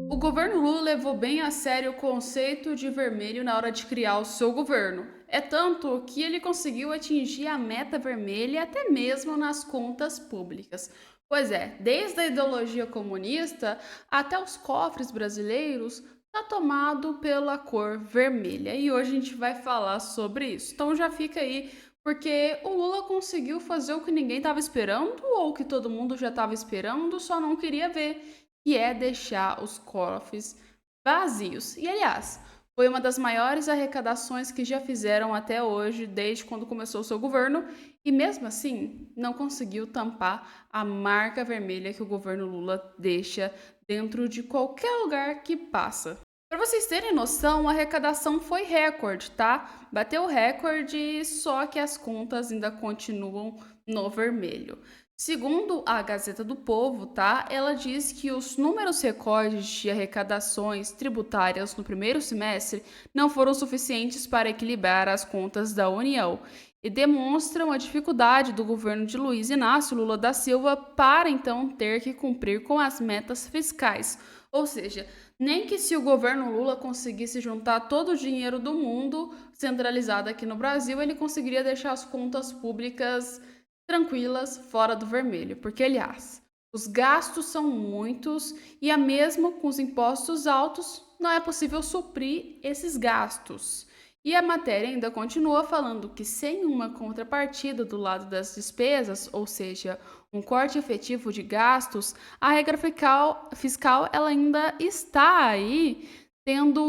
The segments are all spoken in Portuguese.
O governo Lula levou bem a sério o conceito de vermelho na hora de criar o seu governo. É tanto que ele conseguiu atingir a meta vermelha até mesmo nas contas públicas. Pois é, desde a ideologia comunista até os cofres brasileiros, está tomado pela cor vermelha. E hoje a gente vai falar sobre isso. Então já fica aí, porque o Lula conseguiu fazer o que ninguém estava esperando, ou o que todo mundo já estava esperando, só não queria ver, que é deixar os cofres vazios. E, aliás, foi uma das maiores arrecadações que já fizeram até hoje, desde quando começou o seu governo, e mesmo assim não conseguiu tampar a marca vermelha que o governo Lula deixa dentro de qualquer lugar que passa. Para vocês terem noção, a arrecadação foi recorde, tá? Bateu o recorde, só que as contas ainda continuam no vermelho. Segundo a Gazeta do Povo, tá? Ela diz que os números recordes de arrecadações tributárias no primeiro semestre não foram suficientes para equilibrar as contas da União e demonstram a dificuldade do governo de Luiz Inácio Lula da Silva para então ter que cumprir com as metas fiscais. Ou seja, nem que se o governo Lula conseguisse juntar todo o dinheiro do mundo centralizado aqui no Brasil, ele conseguiria deixar as contas públicas tranquilas, fora do vermelho, porque, aliás, os gastos são muitos e, a mesmo com os impostos altos, não é possível suprir esses gastos. E a matéria ainda continua falando que, sem uma contrapartida do lado das despesas, ou seja, um corte efetivo de gastos, a regra fiscal ela ainda está aí tendo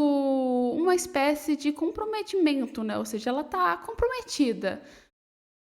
uma espécie de comprometimento, né? Ou seja, ela está comprometida.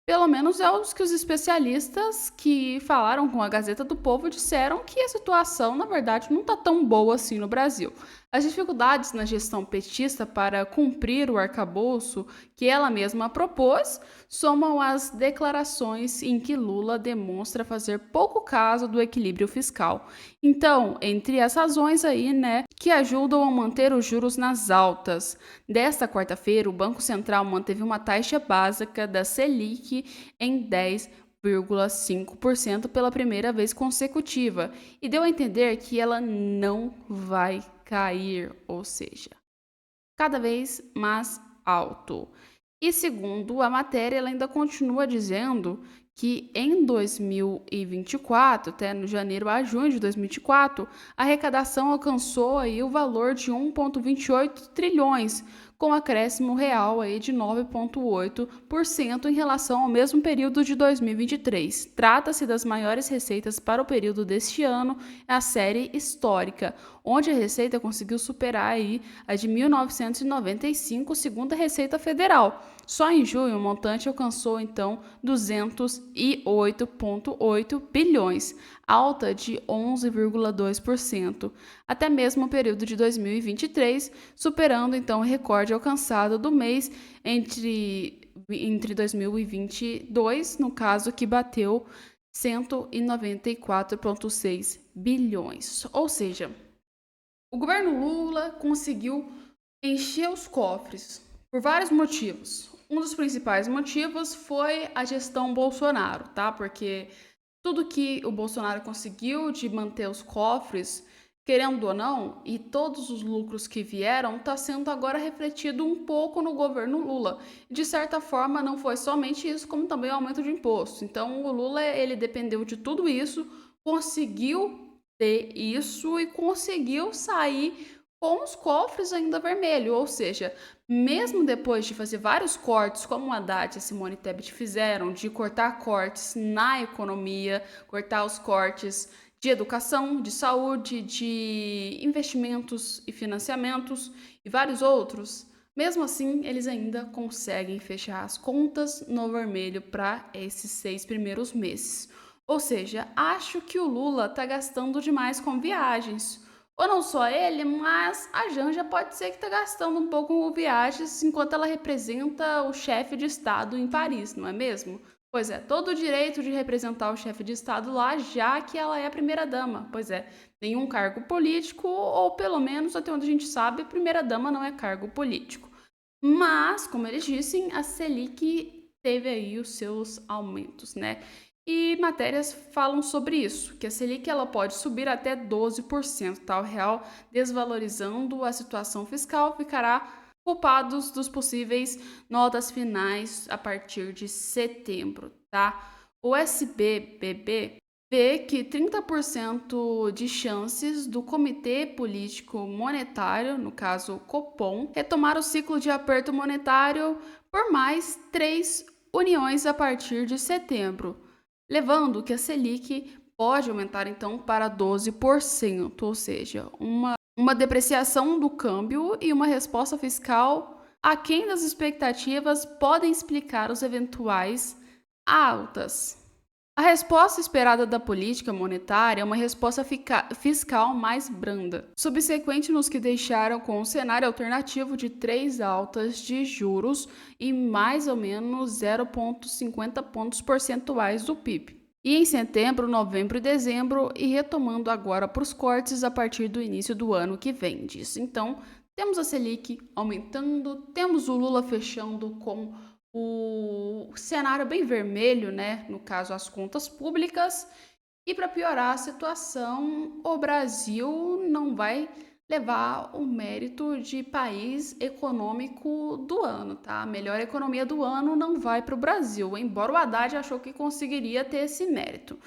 Pelo menos é os que os especialistas que falaram com a Gazeta do Povo disseram que a situação, na verdade, não está tão boa assim no Brasil. As dificuldades na gestão petista para cumprir o arcabouço que ela mesma propôs somam as declarações em que Lula demonstra fazer pouco caso do equilíbrio fiscal. Então, entre as razões aí, né, que ajudam a manter os juros nas altas. Desta quarta-feira, o Banco Central manteve uma taxa básica da Selic em 10,5% pela primeira vez consecutiva e deu a entender que ela não vai cair, ou seja, cada vez mais alto. E segundo a matéria, ela ainda continua dizendo que em 2024, até no janeiro a junho de 2024, a arrecadação alcançou aí o valor de 1,28 trilhões, com acréscimo real aí de 9,8% em relação ao mesmo período de 2023. Trata-se das maiores receitas para o período deste ano, a série histórica, onde a receita conseguiu superar aí a de 1995, segundo a Receita Federal. Só em junho, o montante alcançou, então, 208,8 bilhões, alta de 11,2%, até mesmo o período de 2023, superando, então, o recorde alcançado do mês entre 2022, no caso, que bateu 194,6 bilhões. Ou seja, o governo Lula conseguiu encher os cofres por vários motivos. Um dos principais motivos foi a gestão Bolsonaro, tá? Porque tudo que o Bolsonaro conseguiu de manter os cofres, querendo ou não, e todos os lucros que vieram, está sendo agora refletido um pouco no governo Lula. De certa forma, não foi somente isso, como também o aumento de imposto. Então, o Lula, ele dependeu de tudo isso, conseguiu ter isso e conseguiu sair com os cofres ainda vermelhos, ou seja, mesmo depois de fazer vários cortes, como o Haddad e a Simone Tebet fizeram, de cortar cortes na economia, cortar os cortes de educação, de saúde, de investimentos e financiamentos e vários outros, mesmo assim, eles ainda conseguem fechar as contas no vermelho para esses 6 primeiros meses. Ou seja, acho que o Lula está gastando demais com viagens. Ou não só ele, mas a Janja pode ser que está gastando um pouco com viagens enquanto ela representa o chefe de Estado em Paris, não é mesmo? Pois é, todo o direito de representar o chefe de Estado lá, já que ela é a primeira-dama. Pois é, nenhum cargo político, ou pelo menos até onde a gente sabe, primeira-dama não é cargo político. Mas, como eles dizem, a Selic teve aí os seus aumentos, né? E matérias falam sobre isso, que a Selic ela pode subir até 12%, tá? O real, desvalorizando a situação fiscal, ficará culpados dos possíveis notas finais a partir de setembro, tá? O SBBB vê que 30% de chances do Comitê Político Monetário, no caso Copom, retomar o ciclo de aperto monetário por mais 3 uniões a partir de setembro, levando que a Selic pode aumentar então para 12%, ou seja, uma depreciação do câmbio e uma resposta fiscal aquém das expectativas podem explicar os eventuais altas. A resposta esperada da política monetária é uma resposta fiscal mais branda, subsequente nos que deixaram com um cenário alternativo de 3 altas de juros e mais ou menos 0,50 pontos percentuais do PIB. E em setembro, novembro e dezembro, e retomando agora para os cortes a partir do início do ano que vem disso. Então, temos a Selic aumentando, temos o Lula fechando com o cenário bem vermelho, né? No caso, as contas públicas. E para piorar a situação, o Brasil não vai levar o mérito de país econômico do ano, tá? A melhor economia do ano não vai para o Brasil, embora o Haddad achou que conseguiria ter esse mérito.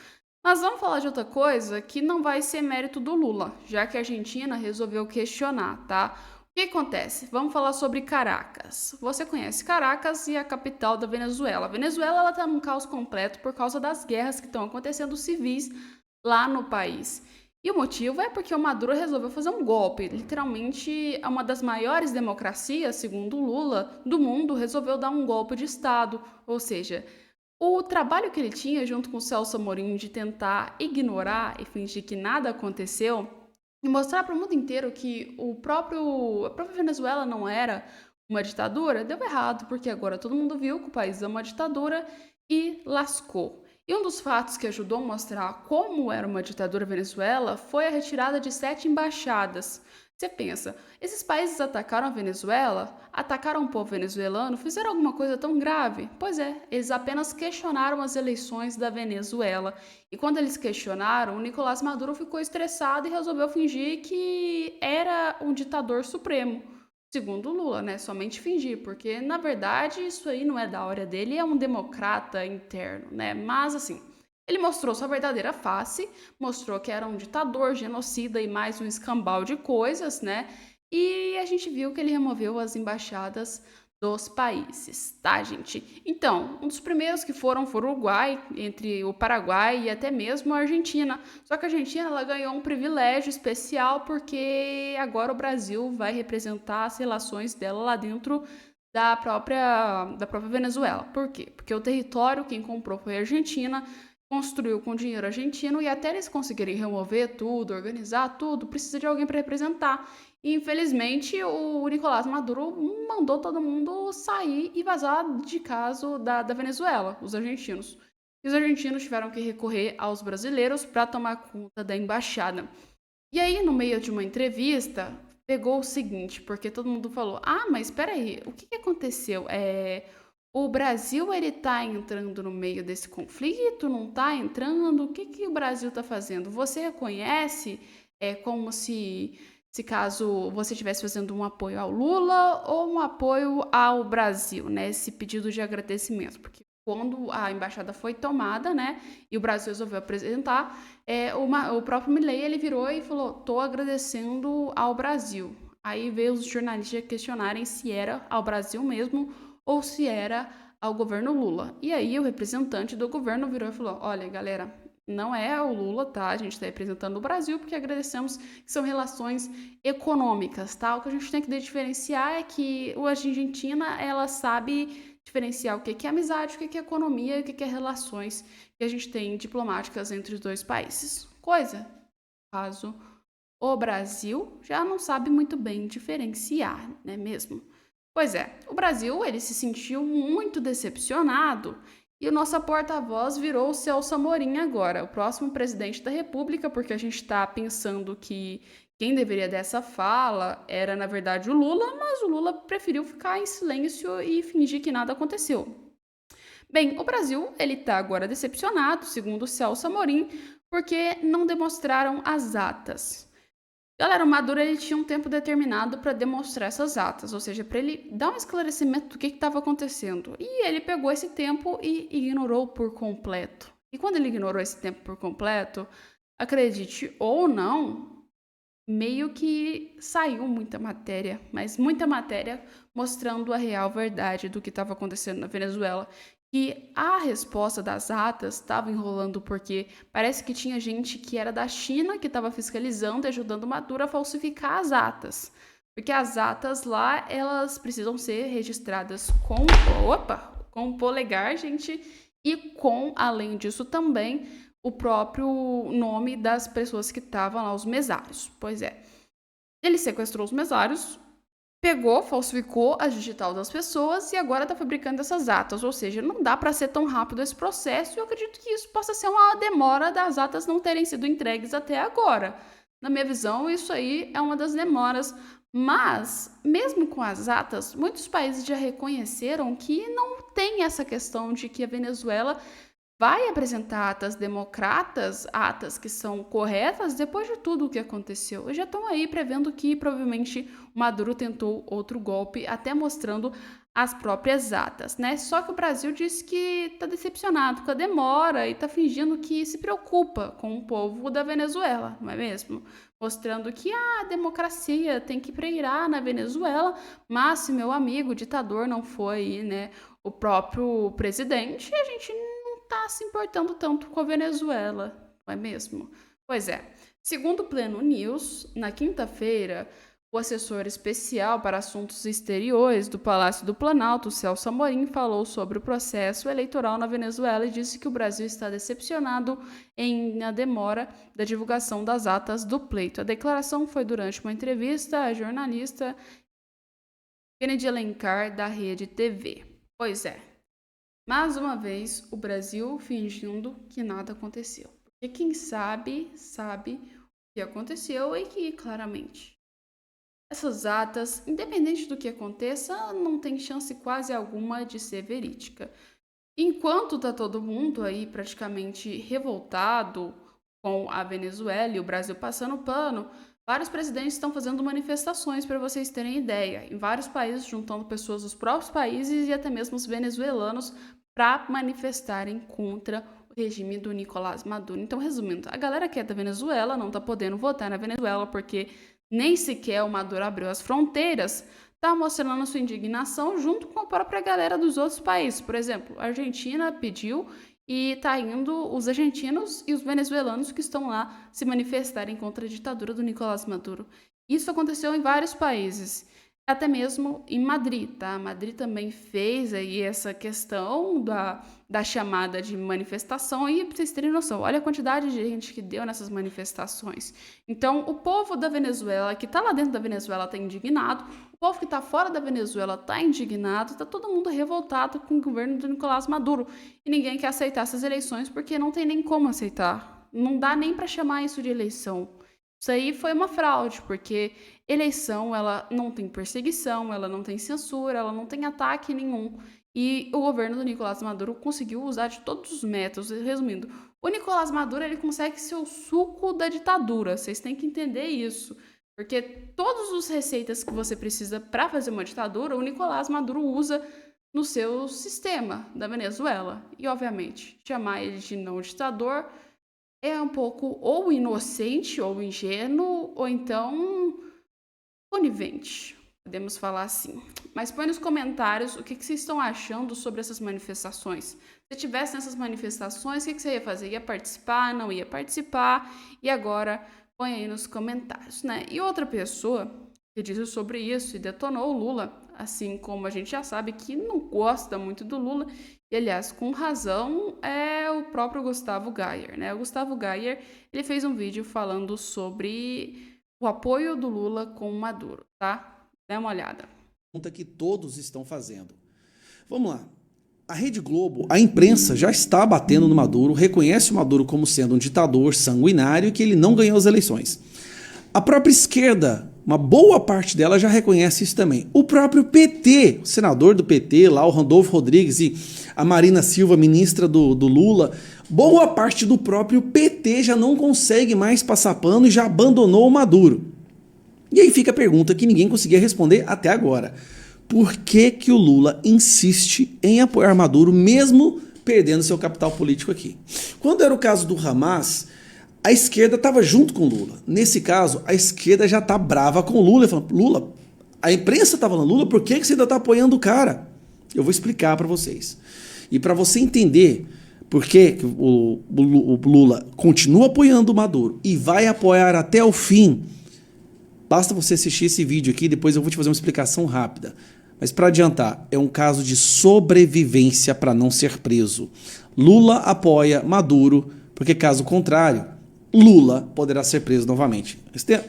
Mas vamos falar de outra coisa que não vai ser mérito do Lula, já que a Argentina resolveu questionar, tá? O que acontece? Vamos falar sobre Caracas. Você conhece Caracas e a capital da Venezuela. A Venezuela está num caos completo por causa das guerras que estão acontecendo civis lá no país. E o motivo é porque o Maduro resolveu fazer um golpe. Literalmente, uma das maiores democracias, segundo Lula, do mundo, resolveu dar um golpe de Estado. Ou seja, o trabalho que ele tinha junto com o Celso Amorim de tentar ignorar e fingir que nada aconteceu e mostrar para o mundo inteiro que a própria Venezuela não era uma ditadura, deu errado, porque agora todo mundo viu que o país é uma ditadura e lascou. E um dos fatos que ajudou a mostrar como era uma ditadura Venezuela foi a retirada de 7 embaixadas. Você pensa, esses países atacaram a Venezuela, atacaram o povo venezuelano, fizeram alguma coisa tão grave? Pois é, eles apenas questionaram as eleições da Venezuela. E quando eles questionaram, o Nicolás Maduro ficou estressado e resolveu fingir que era um ditador supremo. Segundo Lula, né? Somente fingir, porque na verdade isso aí não é da hora dele, é um democrata interno, né? Mas assim, ele mostrou sua verdadeira face, mostrou que era um ditador, genocida e mais um escambau de coisas, né? E a gente viu que ele removeu as embaixadas dos países, tá, gente? Então, um dos primeiros que foram foi o Uruguai, entre o Paraguai e até mesmo a Argentina. Só que a Argentina ela ganhou um privilégio especial porque agora o Brasil vai representar as relações dela lá dentro da própria Venezuela. Por quê? Porque o território quem comprou foi a Argentina, construiu com dinheiro argentino e até eles conseguirem remover tudo, organizar tudo, precisa de alguém para representar. E, infelizmente, o Nicolás Maduro mandou todo mundo sair e vazar de casa da Venezuela, os argentinos. E os argentinos tiveram que recorrer aos brasileiros para tomar conta da embaixada. E aí, no meio de uma entrevista, pegou o seguinte, porque todo mundo falou: "Ah, mas espera aí, o que que aconteceu? O Brasil ele tá entrando no meio desse conflito? Não tá entrando? O que que o Brasil tá fazendo? Você reconhece como se caso você estivesse fazendo um apoio ao Lula ou um apoio ao Brasil, né? Esse pedido de agradecimento, porque quando a embaixada foi tomada, né, e o Brasil resolveu apresentar, o próprio Milei ele virou e falou: "Tô agradecendo ao Brasil". Aí veio os jornalistas questionarem se era ao Brasil mesmo ou se era ao governo Lula. E aí o representante do governo virou e falou: "Olha, galera, não é o Lula, tá? A gente está representando o Brasil porque agradecemos que são relações econômicas, tá? O que a gente tem que diferenciar é que a Argentina, ela sabe diferenciar o que é amizade, o que é economia e o que é relações que a gente tem diplomáticas entre os dois países. Coisa, caso o Brasil já não sabe muito bem diferenciar, não é mesmo? Pois é, o Brasil ele se sentiu muito decepcionado e o nosso porta-voz virou o Celso Amorim agora, o próximo presidente da República, porque a gente está pensando que quem deveria dar essa fala era, na verdade, o Lula, mas o Lula preferiu ficar em silêncio e fingir que nada aconteceu. Bem, o Brasil, ele tá agora decepcionado, segundo o Celso Amorim, porque não demonstraram as atas. Galera, o Maduro ele tinha um tempo determinado para demonstrar essas atas, ou seja, para ele dar um esclarecimento do que estava acontecendo. E ele pegou esse tempo e ignorou por completo. E quando ele ignorou esse tempo por completo, acredite ou não, meio que saiu muita matéria, mas muita matéria mostrando a real verdade do que estava acontecendo na Venezuela. E a resposta das atas estava enrolando porque parece que tinha gente que era da China que estava fiscalizando e ajudando Maduro a falsificar as atas. Porque as atas lá, elas precisam ser registradas com polegar, gente, e com, além disso, também o próprio nome das pessoas que estavam lá, os mesários. Pois é. Ele sequestrou os mesários, pegou, falsificou a digital das pessoas e agora está fabricando essas atas. Ou seja, não dá para ser tão rápido esse processo e eu acredito que isso possa ser uma demora das atas não terem sido entregues até agora. Na minha visão, isso aí é uma das demoras. Mas, mesmo com as atas, muitos países já reconheceram que não tem essa questão de que a Venezuela vai apresentar atas democratas, atas que são corretas depois de tudo o que aconteceu. E já estão aí prevendo que provavelmente o Maduro tentou outro golpe, até mostrando as próprias atas, né? Só que o Brasil disse que está decepcionado com a demora e está fingindo que se preocupa com o povo da Venezuela, não é mesmo? Mostrando que a democracia tem que preirar na Venezuela, mas se meu amigo ditador não foi, né, o próprio presidente, a gente tá se importando tanto com a Venezuela, não é mesmo? Pois é. Segundo o Pleno News, na quinta-feira, o assessor especial para assuntos exteriores do Palácio do Planalto, Celso Amorim, falou sobre o processo eleitoral na Venezuela e disse que o Brasil está decepcionado na demora da divulgação das atas do pleito. A declaração foi durante uma entrevista à jornalista Kennedy Alencar, da Rede TV. Pois é. Mais uma vez, o Brasil fingindo que nada aconteceu. Porque quem sabe, sabe o que aconteceu e que, claramente, essas atas, independente do que aconteça, não tem chance quase alguma de ser verídica. Enquanto tá todo mundo aí praticamente revoltado com a Venezuela e o Brasil passando pano, vários presidentes estão fazendo manifestações, para vocês terem ideia, em vários países, juntando pessoas dos próprios países e até mesmo os venezuelanos para manifestarem contra o regime do Nicolás Maduro. Então, resumindo, a galera que é da Venezuela não está podendo votar na Venezuela porque nem sequer o Maduro abriu as fronteiras, está mostrando sua indignação junto com a própria galera dos outros países. Por exemplo, a Argentina pediu e está indo os argentinos e os venezuelanos que estão lá se manifestarem contra a ditadura do Nicolás Maduro. Isso aconteceu em vários países. Até mesmo em Madrid, tá? Madrid também fez aí essa questão da chamada de manifestação e pra vocês terem noção, olha a quantidade de gente que deu nessas manifestações. Então, o povo da Venezuela, que tá lá dentro da Venezuela, tá indignado, o povo que tá fora da Venezuela tá indignado, tá todo mundo revoltado com o governo do Nicolás Maduro. E ninguém quer aceitar essas eleições porque não tem nem como aceitar. Não dá nem para chamar isso de eleição. Isso aí foi uma fraude, porque eleição, ela não tem perseguição, ela não tem censura, ela não tem ataque nenhum. E o governo do Nicolás Maduro conseguiu usar de todos os métodos. Resumindo, o Nicolás Maduro, ele consegue ser o suco da ditadura. Vocês têm que entender isso. Porque todas as receitas que você precisa para fazer uma ditadura, o Nicolás Maduro usa no seu sistema da Venezuela. E, obviamente, chamar ele de não ditador é um pouco ou inocente, ou ingênuo, ou então conivente, podemos falar assim. Mas põe nos comentários o que vocês estão achando sobre essas manifestações. Se tivesse nessas manifestações, o que você ia fazer? Ia participar? Não ia participar? E agora, põe aí nos comentários, né? E outra pessoa que disse sobre isso e detonou o Lula, assim como a gente já sabe que não gosta muito do Lula, e aliás, com razão, é o próprio Gustavo Gayer, né? O Gustavo Gayer, ele fez um vídeo falando sobre o apoio do Lula com o Maduro, tá? Dê uma olhada. Pergunta que todos estão fazendo. Vamos lá. A Rede Globo, a imprensa já está batendo no Maduro, reconhece o Maduro como sendo um ditador sanguinário e que ele não ganhou as eleições. A própria esquerda Uma boa parte dela já reconhece isso também. O próprio PT, o senador do PT, lá o Randolfo Rodrigues e a Marina Silva, ministra do Lula, boa parte do próprio PT já não consegue mais passar pano e já abandonou o Maduro. E aí fica a pergunta que ninguém conseguia responder até agora. Por que que o Lula insiste em apoiar Maduro, mesmo perdendo seu capital político aqui? Quando era o caso do Hamas, a esquerda estava junto com o Lula. Nesse caso, a esquerda já está brava com o Lula. Falando, Lula, a imprensa está falando, Lula, por que você ainda está apoiando o cara? Eu vou explicar para vocês. E para você entender por que o Lula continua apoiando o Maduro e vai apoiar até o fim, basta você assistir esse vídeo aqui, depois eu vou te fazer uma explicação rápida. Mas para adiantar, é um caso de sobrevivência para não ser preso. Lula apoia Maduro, porque caso contrário, Lula poderá ser preso novamente.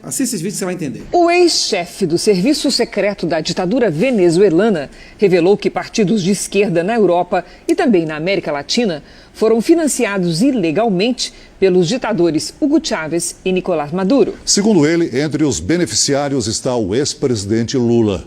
Assista esse vídeo que você vai entender. O ex-chefe do serviço secreto da ditadura venezuelana revelou que partidos de esquerda na Europa e também na América Latina foram financiados ilegalmente pelos ditadores Hugo Chávez e Nicolás Maduro. Segundo ele, entre os beneficiários está o ex-presidente Lula.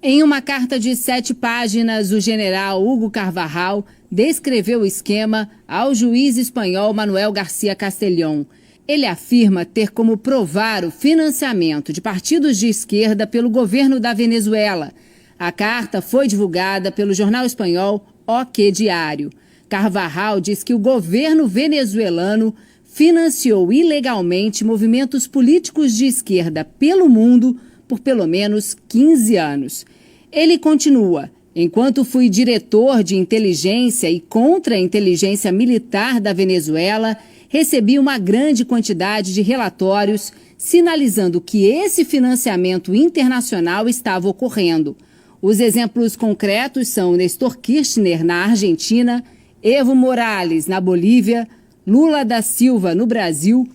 Em uma carta de 7 páginas, o general Hugo Carvajal descreveu o esquema ao juiz espanhol Manuel García Castellón. Ele afirma ter como provar o financiamento de partidos de esquerda pelo governo da Venezuela. A carta foi divulgada pelo jornal espanhol O Que Diário. Carvajal diz que o governo venezuelano financiou ilegalmente movimentos políticos de esquerda pelo mundo por pelo menos 15 anos. Ele continua: enquanto fui diretor de inteligência e contra-inteligência militar da Venezuela, recebi uma grande quantidade de relatórios sinalizando que esse financiamento internacional estava ocorrendo. Os exemplos concretos são Néstor Kirchner na Argentina, Evo Morales na Bolívia, Lula da Silva no Brasil.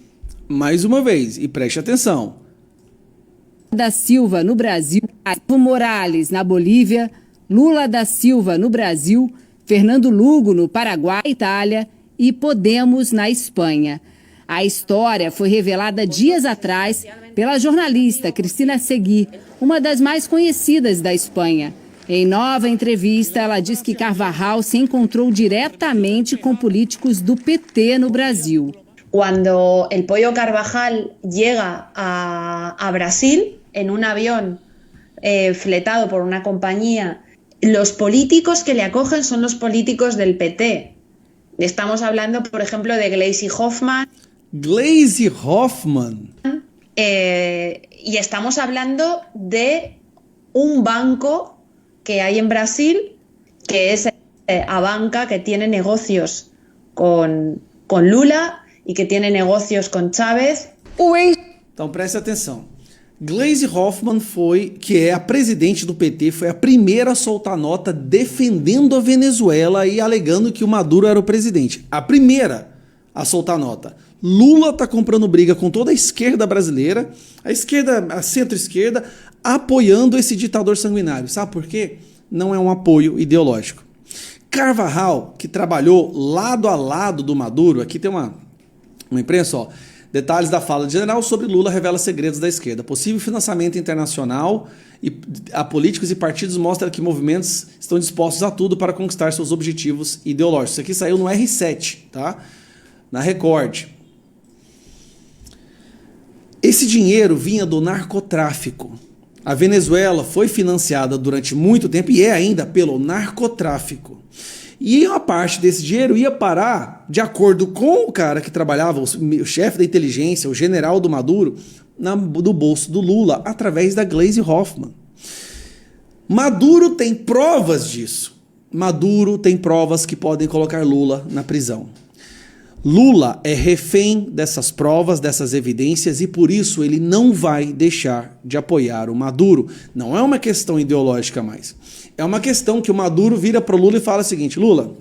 Mais uma vez, e preste atenção. Da Silva no Brasil, Evo Morales na Bolívia, Lula da Silva no Brasil, Fernando Lugo no Paraguai, Itália e Podemos na Espanha. A história foi revelada dias atrás pela jornalista Cristina Seguí, uma das mais conhecidas da Espanha. Em nova entrevista, ela diz que Carvajal se encontrou diretamente com políticos do PT no Brasil. Cuando el Pollo Carvajal llega a Brasil en un avión fletado por una compañía, los políticos que le acogen son los políticos del PT. Estamos hablando, por ejemplo, de Gleisi Hoffmann. Gleisi Hoffmann. Y estamos hablando de un banco que hay en Brasil, que es Abanca, que tiene negocios con Lula e que tem negócios com Chávez. Então preste atenção. Gleisi Hoffmann que é a presidente do PT, foi a primeira a soltar nota defendendo a Venezuela e alegando que o Maduro era o presidente. A primeira a soltar nota. Lula está comprando briga com toda a esquerda brasileira, a esquerda, a centro-esquerda, apoiando esse ditador sanguinário. Sabe por quê? Não é um apoio ideológico. Carvajal, que trabalhou lado a lado do Maduro, aqui tem uma imprensa, ó. Detalhes da fala de general sobre Lula revela segredos da esquerda. Possível financiamento internacional a políticos e partidos mostra que movimentos estão dispostos a tudo para conquistar seus objetivos ideológicos. Isso aqui saiu no R7, tá? Na Record. Esse dinheiro vinha do narcotráfico. A Venezuela foi financiada durante muito tempo e é ainda pelo narcotráfico. E uma parte desse dinheiro ia parar, de acordo com o cara que trabalhava, o chefe da inteligência, o general do Maduro, do bolso do Lula, através da Gleisi Hoffmann. Maduro tem provas disso. Maduro tem provas que podem colocar Lula na prisão. Lula é refém dessas provas, dessas evidências, e por isso ele não vai deixar de apoiar o Maduro. Não é uma questão ideológica mais. É uma questão que o Maduro vira para o Lula e fala o seguinte: Lula,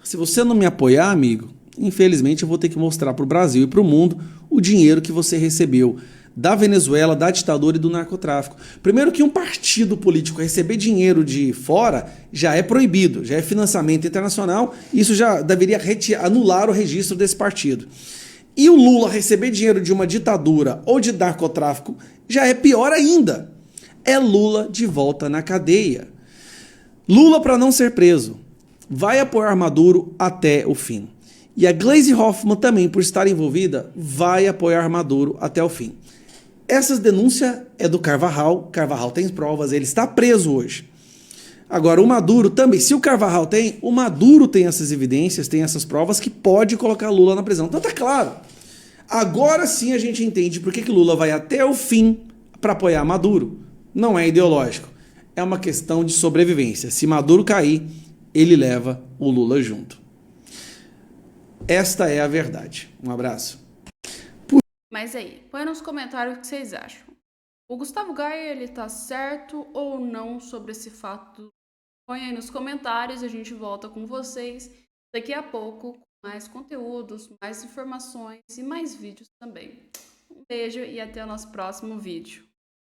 se você não me apoiar, amigo, infelizmente eu vou ter que mostrar para o Brasil e para o mundo o dinheiro que você recebeu da Venezuela, da ditadura e do narcotráfico. Primeiro que um partido político receber dinheiro de fora já é proibido, já é financiamento internacional, isso já deveria anular o registro desse partido. E o Lula receber dinheiro de uma ditadura ou de narcotráfico já é pior ainda. É Lula de volta na cadeia. Lula, para não ser preso, vai apoiar Maduro até o fim. E a Gleisi Hoffmann também, por estar envolvida, vai apoiar Maduro até o fim. Essa denúncia é do Carvajal. Carvajal tem provas, ele está preso hoje. Agora, o Maduro também, se o Carvajal tem, o Maduro tem essas evidências, tem essas provas que pode colocar Lula na prisão. Então tá claro. Agora sim a gente entende por que Lula vai até o fim para apoiar Maduro. Não é ideológico, é uma questão de sobrevivência. Se Maduro cair, ele leva o Lula junto. Esta é a verdade. Um abraço. Mas aí, põe nos comentários o que vocês acham. O Gustavo Gaia, ele tá certo ou não sobre esse fato? Põe aí nos comentários, a gente volta com vocês daqui a pouco com mais conteúdos, mais informações e mais vídeos também. Um beijo e até o nosso próximo vídeo.